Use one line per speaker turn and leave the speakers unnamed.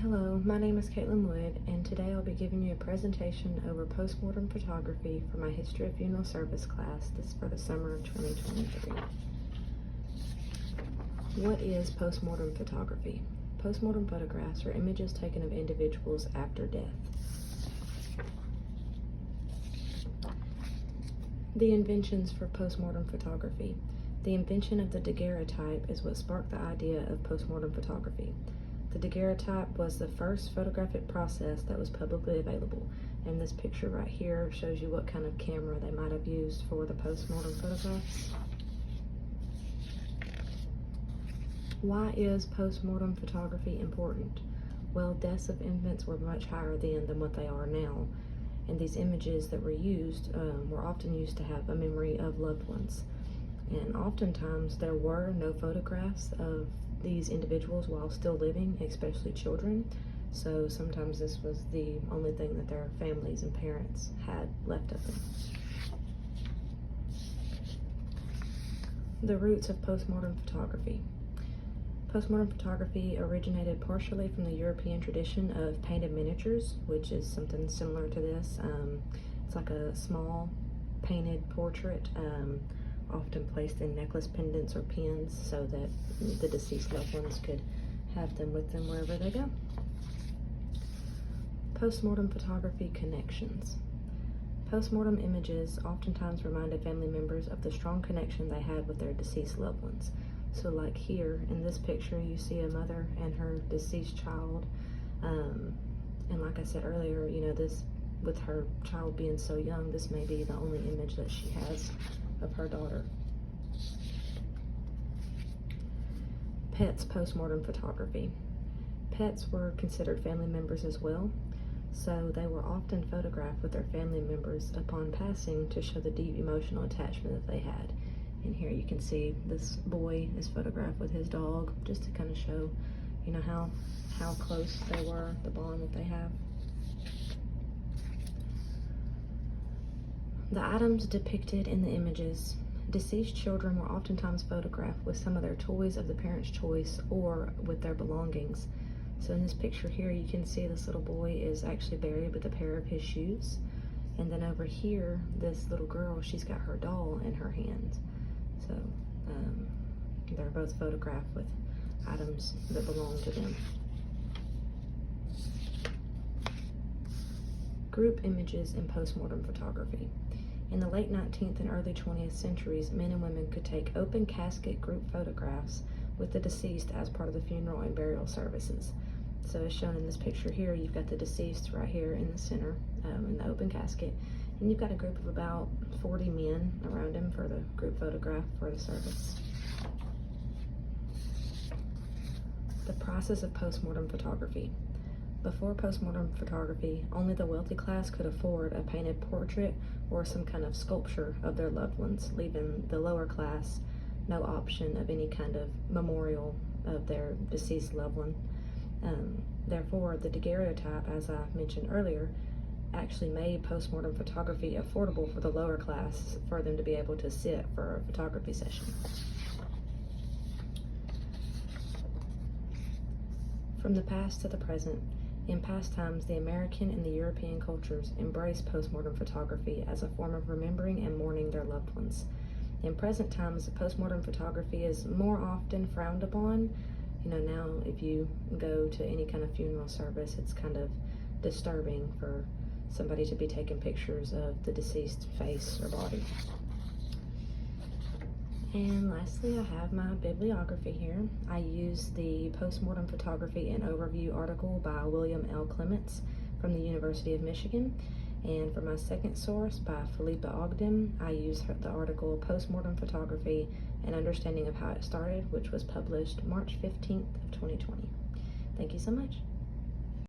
Hello, my name is Caitlin Wood, and today I'll be giving you a presentation over postmortem photography for my History of Funeral Service class. This is for the summer of 2023. What is postmortem photography? Postmortem photographs are images taken of individuals after death. The inventions for postmortem photography. The invention of the daguerreotype is what sparked the idea of postmortem photography. The daguerreotype was the first photographic process that was publicly available, and this picture right here shows you what kind of camera they might have used for the postmortem photographs. Why is postmortem photography important? Well, deaths of infants were much higher then than what they are now, and these images that were used were often used to have a memory of loved ones. And oftentimes there were no photographs of these individuals while still living, especially children. So sometimes this was the only thing that their families and parents had left of them. The roots of postmortem photography. Postmortem photography originated partially from the European tradition of painted miniatures, which is something similar to this. It's like a small painted portrait, often placed in necklace pendants or pins so that the deceased loved ones could have them with them wherever they go. Postmortem photography connections. Postmortem images oftentimes reminded family members of the strong connection they had with their deceased loved ones. So like here in this picture, you see a mother and her deceased child. And like I said earlier, you know, this, with her child being so young, this may be the only image that she has of her daughter. Pets postmortem photography. Pets were considered family members as well, so they were often photographed with their family members upon passing to show the deep emotional attachment that they had. And here you can see this boy is photographed with his dog, just to kind of show, you know, how close they were, the bond that they have. The items depicted in the images. Deceased children were oftentimes photographed with some of their toys of the parents' choice or with their belongings. So in this picture here, you can see this little boy is actually buried with a pair of his shoes. And then over here, this little girl, she's got her doll in her hands. So they're both photographed with items that belong to them. Group images in postmortem photography. In the late 19th and early 20th centuries, men and women could take open casket group photographs with the deceased as part of the funeral and burial services. So as shown in this picture here, you've got the deceased right here in the center, in the open casket, and you've got a group of about 40 men around him for the group photograph for the service. The process of postmortem photography. Before postmortem photography, only the wealthy class could afford a painted portrait or some kind of sculpture of their loved ones, leaving the lower class no option of any kind of memorial of their deceased loved one. Therefore, the daguerreotype, as I mentioned earlier, actually made postmortem photography affordable for the lower class for them to be able to sit for a photography session. From the past to the present. In past times, the American and the European cultures embraced postmortem photography as a form of remembering and mourning their loved ones. In present times, postmortem photography is more often frowned upon. You know, now if you go to any kind of funeral service, it's kind of disturbing for somebody to be taking pictures of the deceased face or body. And lastly, I have my bibliography here. I use the Postmortem Photography and Overview article by William L. Clements from the University of Michigan. And for my second source by Philippa Ogden, I use the article Postmortem Photography, An Understanding of How It Started, which was published March 15th of 2020. Thank you so much.